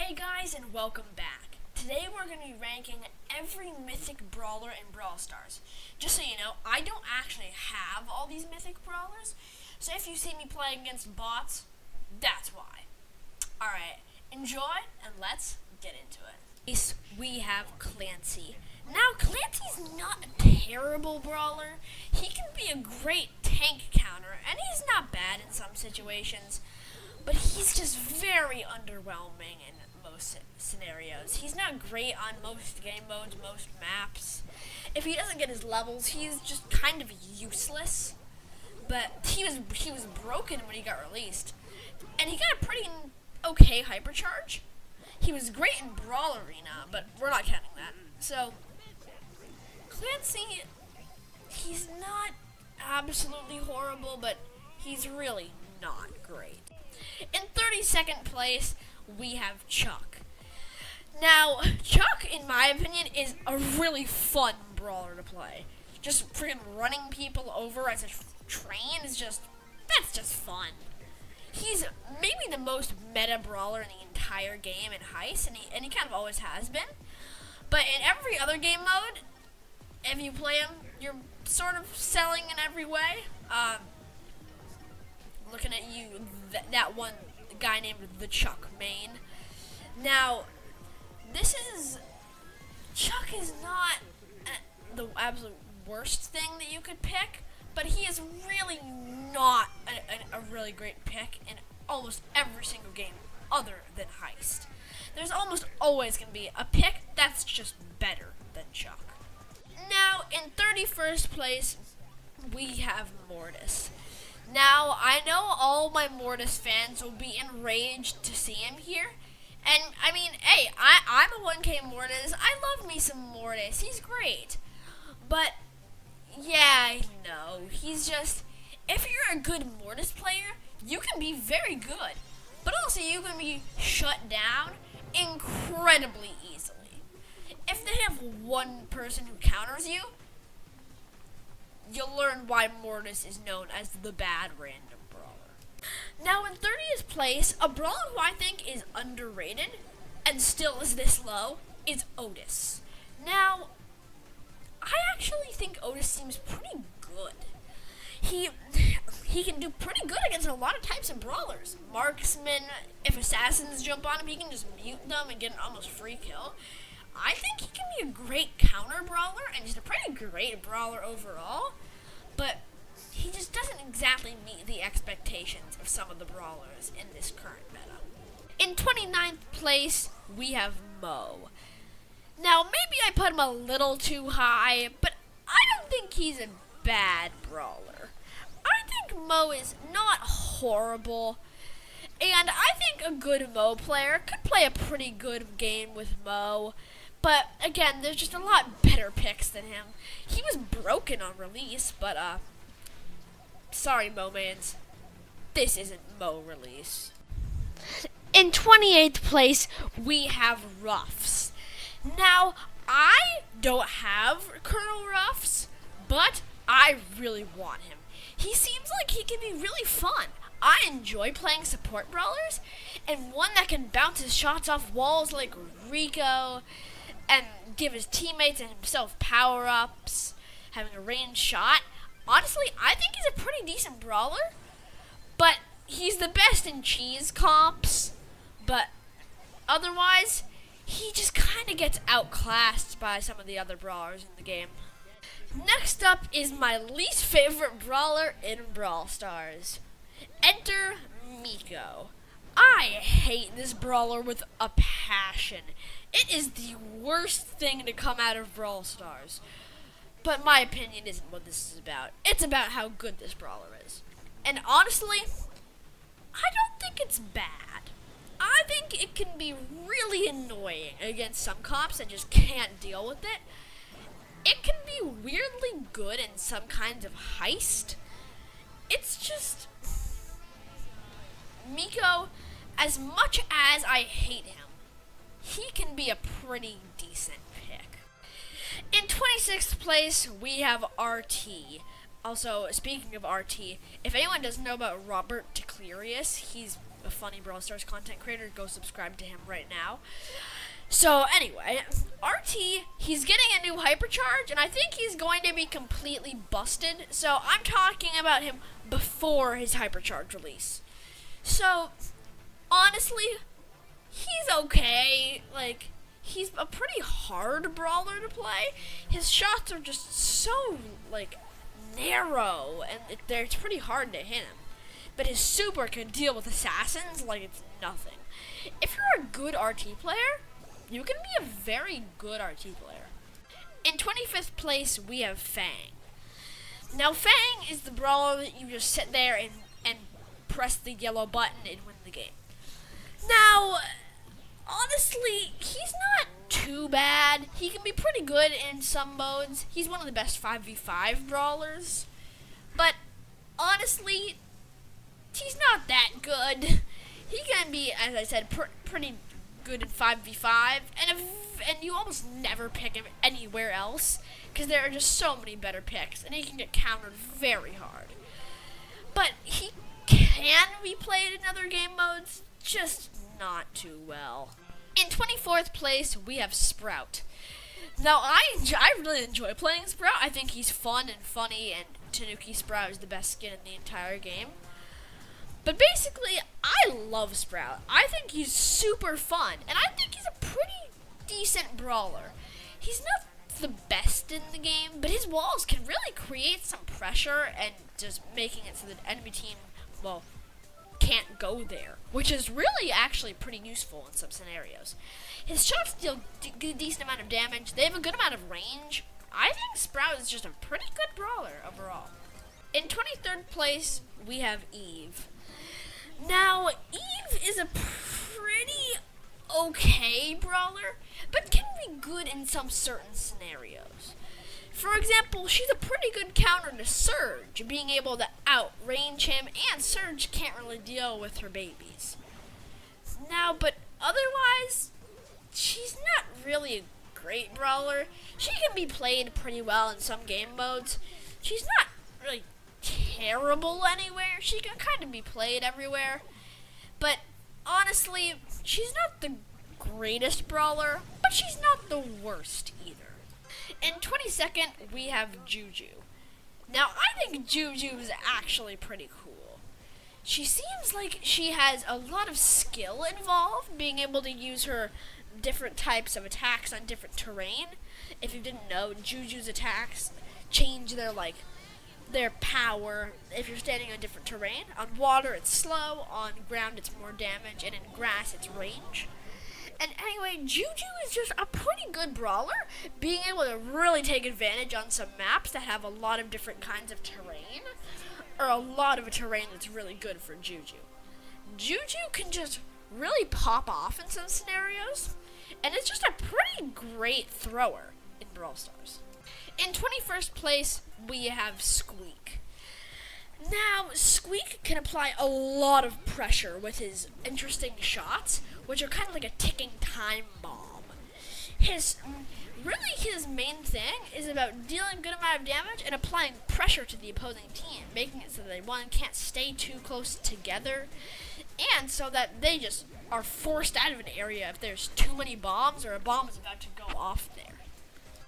Hey guys, and welcome back. Today we're going to be ranking every Mythic Brawler in Brawl Stars. Just so you know, I don't actually have all these Mythic Brawlers, so if you see me playing against bots, that's why. Alright, enjoy, and let's get into it. We have Clancy. Now, Clancy's not a terrible brawler. He can be a great tank counter, and he's not bad in some situations. But he's just very underwhelming in most scenarios. He's not great on most game modes, most maps. If he doesn't get his levels, he's just kind of useless. But he was broken when he got released. And he got a pretty okay hypercharge. He was great in Brawl Arena, but we're not counting that. So, Clancy, he's not absolutely horrible, but he's really not great. In 32nd place, we have Chuck. Now, Chuck, in my opinion, is a really fun brawler to play. Just freaking running people over as a train is that's just fun. He's maybe the most meta brawler in the entire game in Heist, and he kind of always has been. But in every other game mode, if you play him, you're sort of selling in every way. Looking at you, that one guy named the Chuck main. Now, Chuck is not the absolute worst thing that you could pick, but he is really not a really great pick in almost every single game other than Heist. There's almost always going to be a pick that's just better than Chuck. Now, in 31st place, we have Mortis. Now, I know all my Mortis fans will be enraged to see him here. And, I mean, hey, I'm a 1K Mortis. I love me some Mortis. He's great. But, yeah, I know. He's just, if you're a good Mortis player, you can be very good. But also, you can be shut down incredibly easily. If they have one person who counters you, you'll learn why Mortis is known as the bad random brawler. Now, in 30th place, a brawler who I think is underrated, and still is this low, is Otis. Now, I actually think Otis seems pretty good. He can do pretty good against a lot of types of brawlers. Marksman, if assassins jump on him, he can just mute them and get an almost free kill. I think he can be a great counter brawler and just a pretty great brawler overall, but he just doesn't exactly meet the expectations of some of the brawlers in this current meta. In 29th place, we have Mo. Now, maybe I put him a little too high, but I don't think he's a bad brawler. I think Mo is not horrible, and I think a good Mo player could play a pretty good game with Mo. But, again, there's just a lot better picks than him. He was broken on release, but, sorry, Mo-mans. This isn't Mo release. In 28th place, we have Ruffs. Now, I don't have Colonel Ruffs, but I really want him. He seems like he can be really fun. I enjoy playing support brawlers, and one that can bounce his shots off walls like Rico, and give his teammates and himself power-ups, having a ranged shot. Honestly, I think he's a pretty decent brawler, but he's the best in cheese comps, but otherwise, he just kind of gets outclassed by some of the other brawlers in the game. Next up is my least favorite brawler in Brawl Stars. Enter Miko. I hate this brawler with a passion. It is the worst thing to come out of Brawl Stars. But my opinion isn't what this is about. It's about how good this brawler is. And honestly, I don't think it's bad. I think it can be really annoying against some comps that just can't deal with it. It can be weirdly good in some kinds of heist. It's just, Miko, as much as I hate him, he can be a pretty decent pick. In 26th place, we have RT. Also, speaking of RT, if anyone doesn't know about Robert Teclerius, he's a funny Brawl Stars content creator. Go subscribe to him right now. So anyway, RT, he's getting a new hypercharge, and I think he's going to be completely busted. So I'm talking about him before his hypercharge release. So honestly, he's okay. Like, he's a pretty hard brawler to play. His shots are just so, like, narrow, and it's pretty hard to hit him. But his super can deal with assassins like it's nothing. If you're a good RT player, you can be a very good RT player. In 25th place, we have Fang. Now, Fang is the brawler that you just sit there and press the yellow button and win the game. Now, honestly, he's not too bad. He can be pretty good in some modes. He's one of the best 5v5 brawlers. But, honestly, he's not that good. He can be, as I said, pretty good in 5v5, and you almost never pick him anywhere else, because there are just so many better picks, and he can get countered very hard. But he can be played in other game modes, just not too well. In 24th place, we have Sprout. Now, I really enjoy playing Sprout. I think he's fun and funny, and Tanuki Sprout is the best skin in the entire game. But basically, I love Sprout. I think he's super fun, and I think he's a pretty decent brawler. He's not the best in the game, but his walls can really create some pressure and just making it so that enemy team, well, can't go there, which is really actually pretty useful in some scenarios. His shots deal a decent amount of damage. They have a good amount of range. I think Sprout is just a pretty good brawler overall. In 23rd place, we have Eve. Now, Eve is a pretty okay brawler, but can be good in some certain scenarios. For example, she's a pretty good counter to Surge, being able to outrange him, and Surge can't really deal with her babies. Now, but otherwise, she's not really a great brawler. She can be played pretty well in some game modes. She's not really terrible anywhere. She can kind of be played everywhere. But honestly, she's not the greatest brawler, but she's not the worst either. In 22nd, we have Juju. Now, I think Juju is actually pretty cool. She seems like she has a lot of skill involved, being able to use her different types of attacks on different terrain. If you didn't know, Juju's attacks change their power if you're standing on different terrain. On water, it's slow. On ground, it's more damage. And in grass, it's range. And anyway, Juju is just a pretty good brawler, being able to really take advantage on some maps that have a lot of different kinds of terrain, or a lot of a terrain that's really good for Juju. Juju can just really pop off in some scenarios, and it's just a pretty great thrower in Brawl Stars. In 21st place, we have Squeak. Now, Squeak can apply a lot of pressure with his interesting shots, which are kind of like a ticking time bomb. His main thing is about dealing a good amount of damage and applying pressure to the opposing team, making it so that one can't stay too close together, and so that they just are forced out of an area if there's too many bombs or a bomb is about to go off there.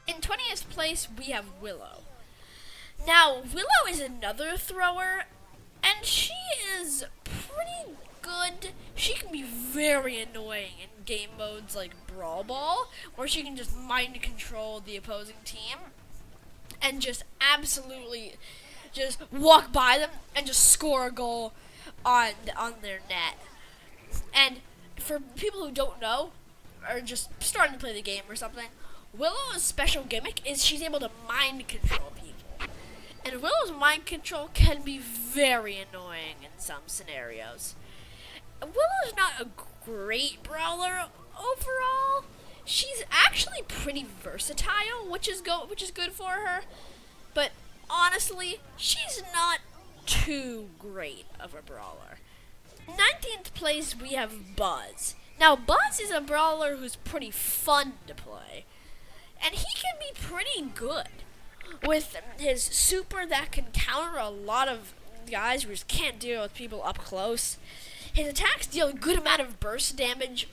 In 20th place, we have Willow. Now, Willow is another thrower, and she is pretty good. She can be very annoying in game modes like Brawl Ball, where she can just mind control the opposing team and just absolutely just walk by them and just score a goal on their net. And for people who don't know, or just starting to play the game or something, Willow's special gimmick is she's able to mind control people. And Willow's mind control can be very annoying in some scenarios. Willow's not a great brawler overall. She's actually pretty versatile, which is good for her. But honestly, she's not too great of a brawler. 19th place, we have Buzz. Now, Buzz is a brawler who's pretty fun to play, and he can be pretty good with his super that can counter a lot of guys who just can't deal with people up close. His attacks deal a good amount of burst damage.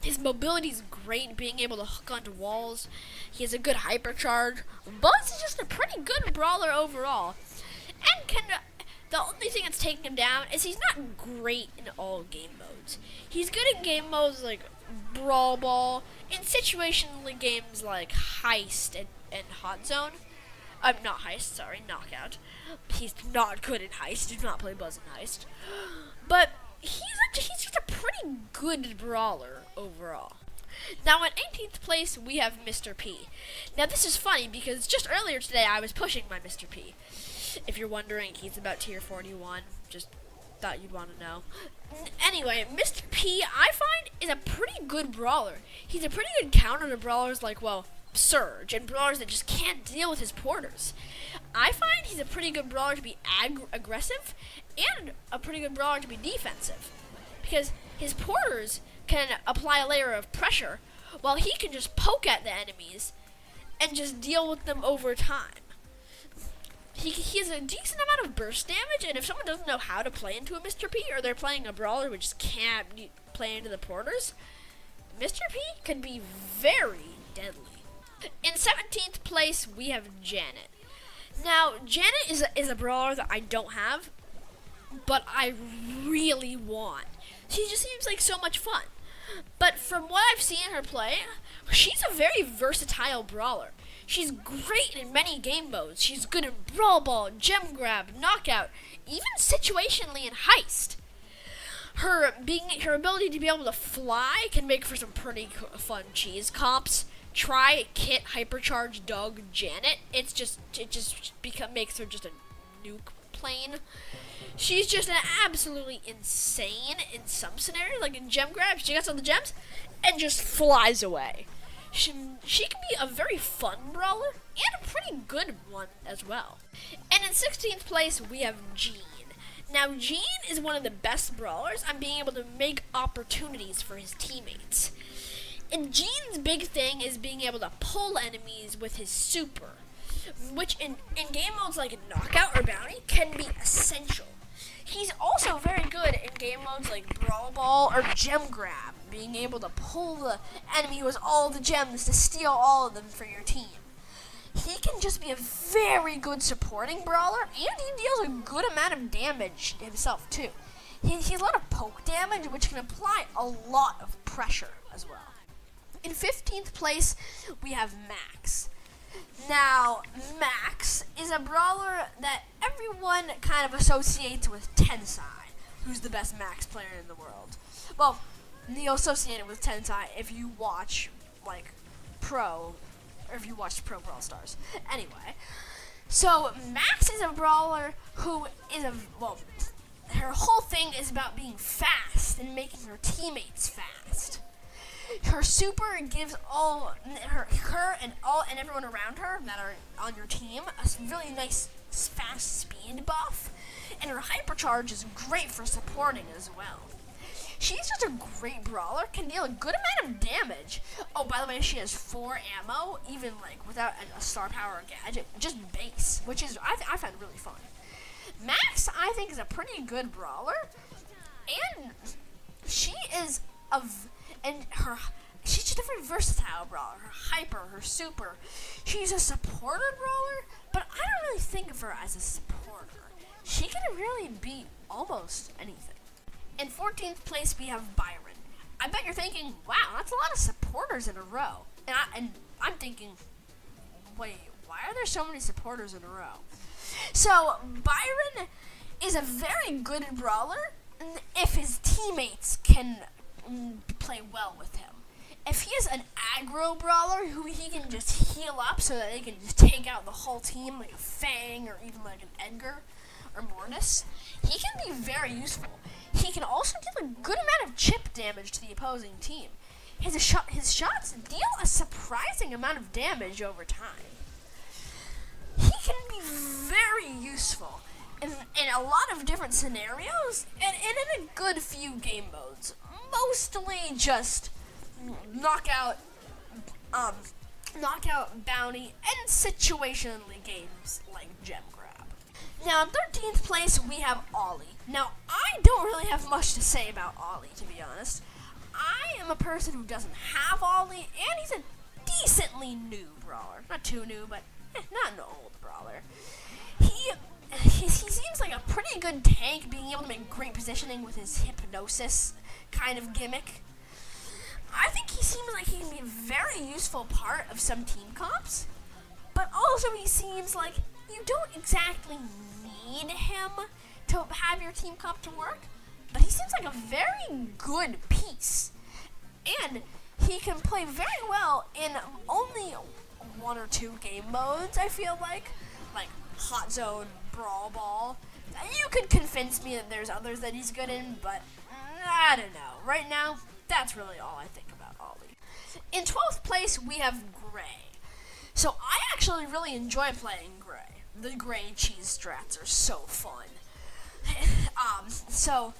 His mobility is great, being able to hook onto walls. He has a good hypercharge. Buzz is just a pretty good brawler overall. And the only thing that's taking him down is he's not great in all game modes. He's good in game modes like Brawl Ball, in situational games like Heist and Hot Zone. Not Heist, sorry, Knockout. He's not good in Heist. Do not play Buzz in Heist. But he's just a pretty good brawler overall. Now in 18th place, we have Mr. P. Now this is funny because just earlier today I was pushing my Mr. P. If you're wondering, he's about tier 41. Just thought you'd want to know. Anyway, Mr. P, I find, is a pretty good brawler. He's a pretty good counter to brawlers like, well, Surge, and brawlers that just can't deal with his porters. I find he's a pretty good brawler to be aggressive, and a pretty good brawler to be defensive. Because his porters can apply a layer of pressure, while he can just poke at the enemies, and just deal with them over time. He has a decent amount of burst damage, and if someone doesn't know how to play into a Mr. P, or they're playing a brawler which just can't play into the porters, Mr. P can be very deadly. In 17th place, we have Janet. Now, Janet is a brawler that I don't have, but I really want. She just seems like so much fun. But from what I've seen her play, she's a very versatile brawler. She's great in many game modes. She's good in Brawl Ball, Gem Grab, Knockout, even situationally in Heist. Her ability to be able to fly can make for some pretty fun cheese comps. Try Kit Hypercharge Doug Janet. It just makes her just a nuke plane. She's just absolutely insane in some scenarios, like in Gem Grab. She gets all the gems and just flies away. She can be a very fun brawler and a pretty good one as well. And in 16th place, we have Jean. Now, Jean is one of the best brawlers on being able to make opportunities for his teammates. And Jean's big thing is being able to pull enemies with his super, which in game modes like Knockout or Bounty can be essential. He's also very good in game modes like Brawl Ball or Gem Grab, being able to pull the enemy with all the gems to steal all of them for your team. He can just be a very good supporting brawler, and he deals a good amount of damage himself too. He has a lot of poke damage, which can apply a lot of pressure as well. In 15th place, we have Max. Now, Max is a brawler that everyone kind of associates with Tensai, who's the best Max player in the world. Well, you'll associate it with Tensai if you watch, like, Pro, or if you watch Pro Brawl Stars. Anyway, so Max is a brawler who is her whole thing is about being fast and making her teammates fast. Her super gives her and everyone around her that are on your team a really nice fast speed buff, and her hypercharge is great for supporting as well. She's just a great brawler, can deal a good amount of damage. Oh, by the way, she has 4 ammo, even like without a star power or gadget, just base, which is I find really fun. Max, I think, is a pretty good brawler, and she's just a very versatile brawler. Her hyper, her super. She's a supporter brawler, but I don't really think of her as a supporter. She can really beat almost anything. In 14th place, we have Byron. I bet you're thinking, wow, that's a lot of supporters in a row. And I'm thinking, wait, why are there so many supporters in a row? So, Byron is a very good brawler if his teammates can play well with him. If he is an aggro brawler who he can just heal up so that they can just take out the whole team, like a Fang or even like an Edgar or Mortis, he can be very useful. He can also deal a good amount of chip damage to the opposing team. His shots deal a surprising amount of damage over time. He can be very useful in a lot of different scenarios and in a good few game modes. Mostly just knockout, bounty, and situationally games like Gem Grab. Now, in 13th place, we have Ollie. Now, I don't really have much to say about Ollie, to be honest. I am a person who doesn't have Ollie, and he's a decently new brawler. Not too new, but not an old brawler. He seems like a pretty good tank, being able to make great positioning with his hypnosis kind of gimmick. I think he seems like he can be a very useful part of some team comps, but also he seems like you don't exactly need him to have your team comp to work, but he seems like a very good piece, and he can play very well in only 1 or 2 game modes, I feel like Hot Zone, Brawl Ball. You could convince me that there's others that he's good in, but I don't know. Right now, that's really all I think about Ollie. In 12th place, we have Gray. So I actually really enjoy playing Gray. The Gray cheese strats are so fun. So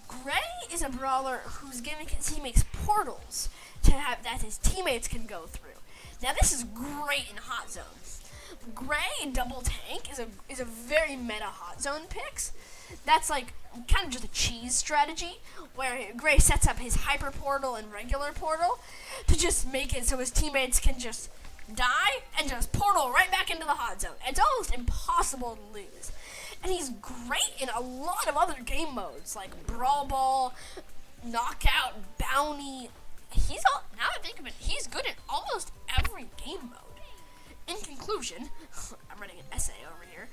Gray is a brawler whose gimmick is he makes portals that his teammates can go through. Now this is great in Hot Zone. Gray double tank is a very meta Hot Zone picks. That's like kind of just a cheese strategy where Gray sets up his hyper portal and regular portal to just make it so his teammates can just die and just portal right back into the Hot Zone. It's almost impossible to lose. And he's great in a lot of other game modes like Brawl Ball, Knockout, Bounty. Now that I think of it, he's good in almost every game mode. In conclusion, I'm writing an essay over here,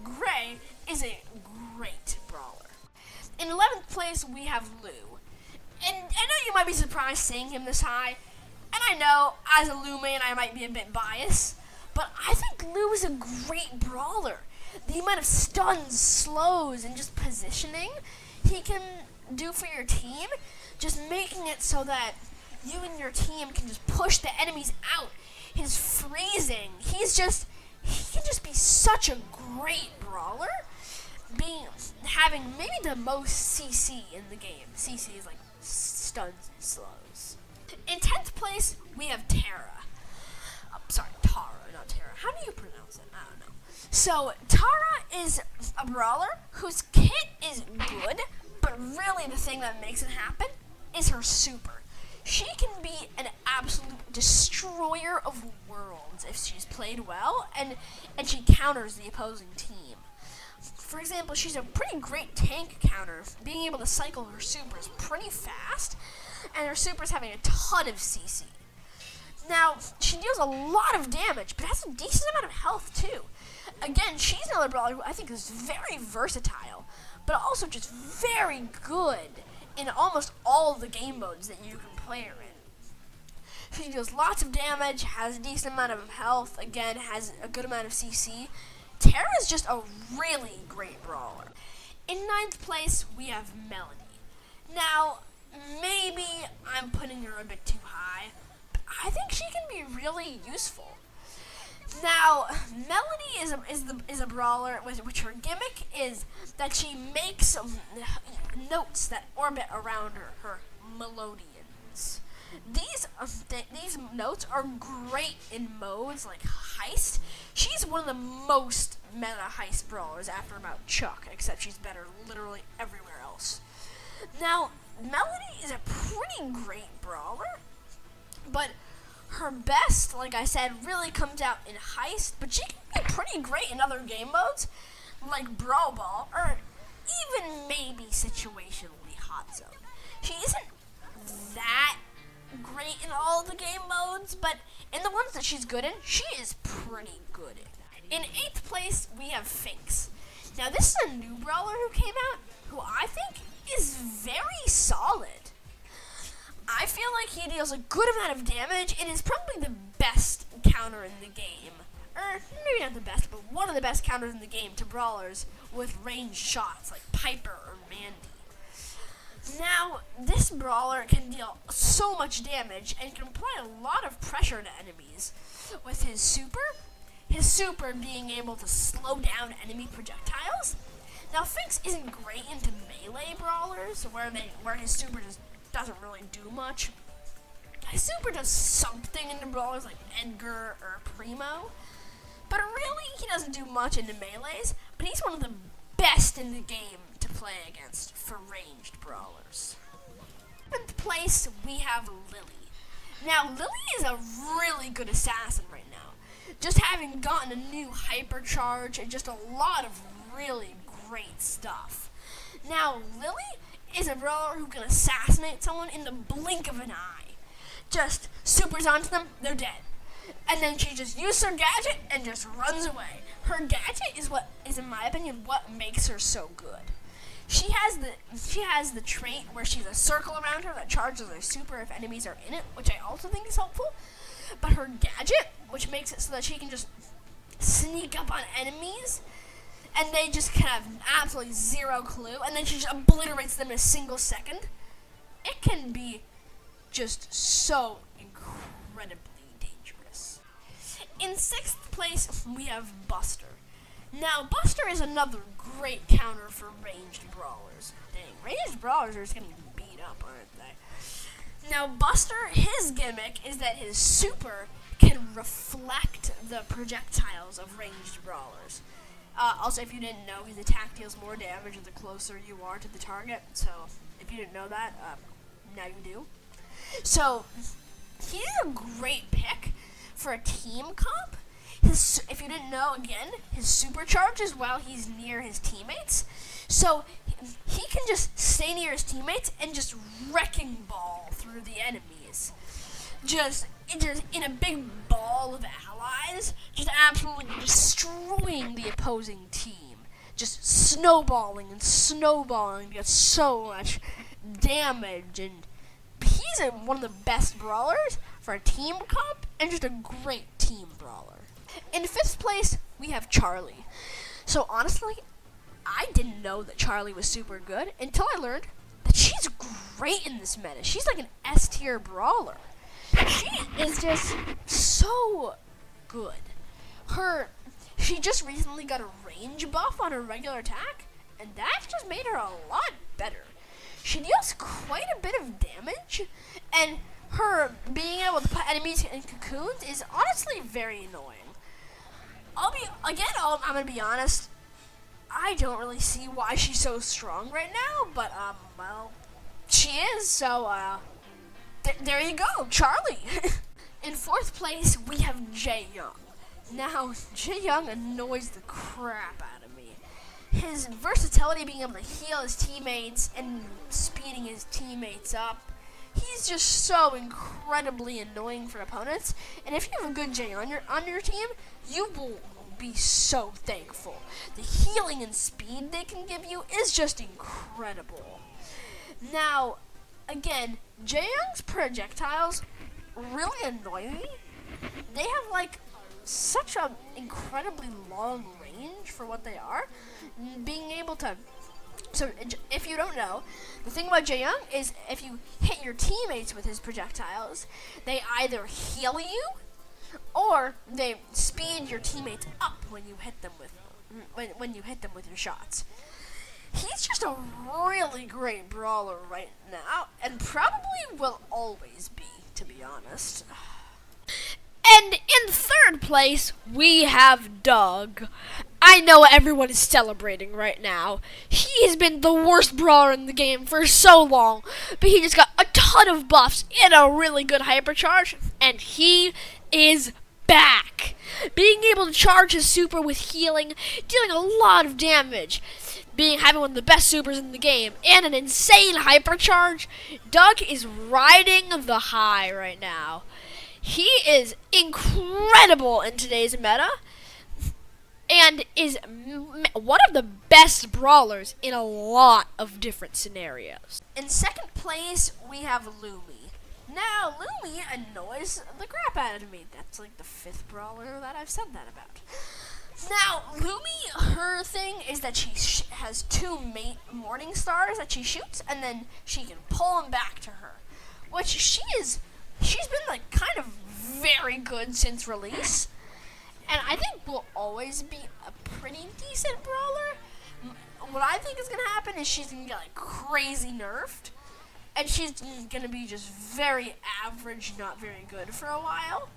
Gray is a great brawler. In 11th place, we have Lou. And I know you might be surprised seeing him this high, and I know, as a Lou man, I might be a bit biased, but I think Lou is a great brawler. The amount of stuns, slows, and just positioning he can do for your team, just making it so that you and your team can just push the enemies out. His freezing, he can just be such a great brawler, having maybe the most CC in the game. CC is like stuns and slows. In 10th place, we have Tara. Tara, not Tara. How do you pronounce it? I don't know. So, Tara is a brawler whose kit is good, but really the thing that makes it happen is her super. She can be an absolute destroyer of worlds if she's played well, and she counters the opposing team. For example, she's a pretty great tank counter, being able to cycle her supers pretty fast, and her supers having a ton of CC. Now, she deals a lot of damage, but has a decent amount of health too. Again, she's another brawler who I think is very versatile, but also just very good in almost all the game modes that you can play her in. She deals lots of damage, has a decent amount of health, again, has a good amount of CC. Tara is just a really great brawler. In 9th place, we have Melody. Now, maybe I'm putting her a bit too high, but I think she can be really useful. Now, Melody is a brawler which her gimmick is that she makes notes that orbit around her melodians. These notes are great in modes like Heist. She's one of the most meta Heist brawlers after about Chuck, except she's better literally everywhere else. Now, Melody is a pretty great brawler, but her best, like I said, really comes out in Heist, but she can be pretty great in other game modes, like Brawl Ball, or even maybe situationally Hot Zone. She isn't that great in all the game modes, but in the ones that she's good in, she is pretty good in. In 8th place, we have Finks. Now, this is a new brawler who came out, who I think is very solid. I feel like he deals a good amount of damage and is probably the best counter in the game. Or maybe not the best, but one of the best counters in the game to brawlers with ranged shots like Piper or Mandy. Now, this brawler can deal so much damage and can apply a lot of pressure to enemies with his super being able to slow down enemy projectiles. Now, Finks isn't great into melee brawlers where his super just doesn't really do much. His super does something into brawlers like Edgar or Primo, but really he doesn't do much into melees, but he's one of the best in the game to play against for ranged brawlers. In 7th place, we have Lily. Now, Lily is a really good assassin right now. Just having gotten a new hypercharge and just a lot of really great stuff. Now, Lily is a brawler who can assassinate someone in the blink of an eye. Just supers onto them, they're dead. And then she just uses her gadget and just runs away. Her gadget is what is, in my opinion, what makes her so good. She has the trait where she's a circle around her that charges her super if enemies are in it, which I also think is helpful. But her gadget, which makes it so that she can just sneak up on enemies, and they just can have absolutely zero clue, and then she just obliterates them in a single second. It can be just so incredibly dangerous. In 6th place, we have Buster. Now, Buster is another great counter for ranged brawlers. Dang, ranged brawlers are just getting beat up, aren't they? Now, Buster, his gimmick is that his super can reflect the projectiles of ranged brawlers. Also, if you didn't know, his attack deals more damage the closer you are to the target. So, if you didn't know that, now you do. So, he's a great pick for a team comp. If you didn't know, again, his supercharges while he's near his teammates. So he can just stay near his teammates and just wrecking ball through the enemies. Just in a big ball of allies, just absolutely destroying the opposing team. Just snowballing and snowballing to get so much damage. And he's one of the best brawlers for a team comp and just a great team brawler. In 5th place, we have Charlie. So honestly, I didn't know that Charlie was super good until I learned that she's great in this meta. She's like an S tier brawler. She is just so good. She just recently got a range buff on her regular attack, and that just made her a lot better. She deals quite a bit of damage, and her being able to put enemies in cocoons is honestly very annoying. I'm gonna be honest, I don't really see why she's so strong right now, but, well, she is, so, there you go, Charlie. In 4th place, we have Jae Young. Now, Jae Young annoys the crap out of me. His versatility, being able to heal his teammates and speeding his teammates up, he's just so incredibly annoying for opponents. And if you have a good Jae on your team, you will be so thankful. The healing and speed they can give you is just incredible. Now, again, Jae Young's projectiles really annoy me. They have like such an incredibly long range for what they are. Being able to, so if you don't know, the thing about Jae Young is if you hit your teammates with his projectiles, they either heal you or they speed your teammates up when you hit them with your shots. He's just a really great brawler right now, and probably will always be, to be honest. And in 3rd place, we have Doug. I know everyone is celebrating right now. He has been the worst brawler in the game for so long, but he just got a ton of buffs and a really good hypercharge, and he is back. Being able to charge his super with healing, dealing a lot of damage, having one of the best supers in the game, and an insane hypercharge, Doug is riding the high right now. He is incredible in today's meta, and is one of the best brawlers in a lot of different scenarios. In 2nd place, we have Lumi. Now, Lumi annoys the crap out of me. That's like the 5th brawler that I've said that about. Now, Lumi, her thing is that she has 2 morning stars that she shoots, and then she can pull them back to her. Which she's been like kind of very good since release. And I think will always be a pretty decent brawler. What I think is going to happen is she's going to get like crazy nerfed. And she's going to be just very average, not very good for a while.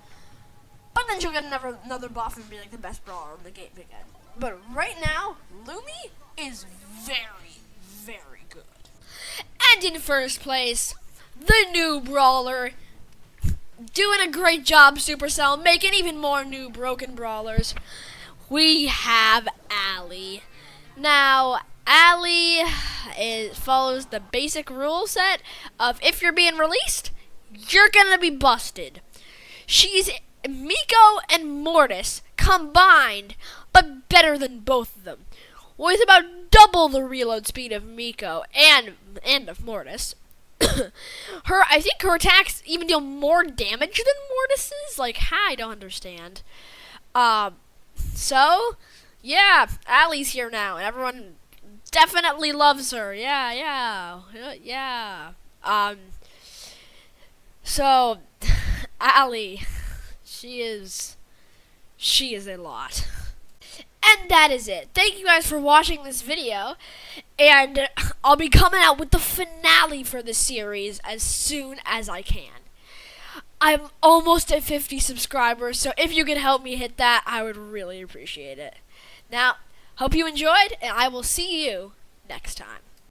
But then she'll get another buff and be like the best brawler in the game again. But right now, Lumi is very, very good. And in first place, the new brawler. Doing a great job, Supercell, making even more new broken brawlers. We have Allie. Now, Allie follows the basic rule set of if you're being released, you're gonna be busted. She's Miko and Mortis combined, but better than both of them, with about double the reload speed of Miko and of Mortis. I think her attacks even deal more damage than Mortis's. Like, I don't understand. So, yeah, Allie's here now, and everyone definitely loves her. Yeah. So, Allie, she is a lot. And that is it. Thank you guys for watching this video. And I'll be coming out with the finale for this series as soon as I can. I'm almost at 50 subscribers, so if you could help me hit that, I would really appreciate it. Now, hope you enjoyed, and I will see you next time.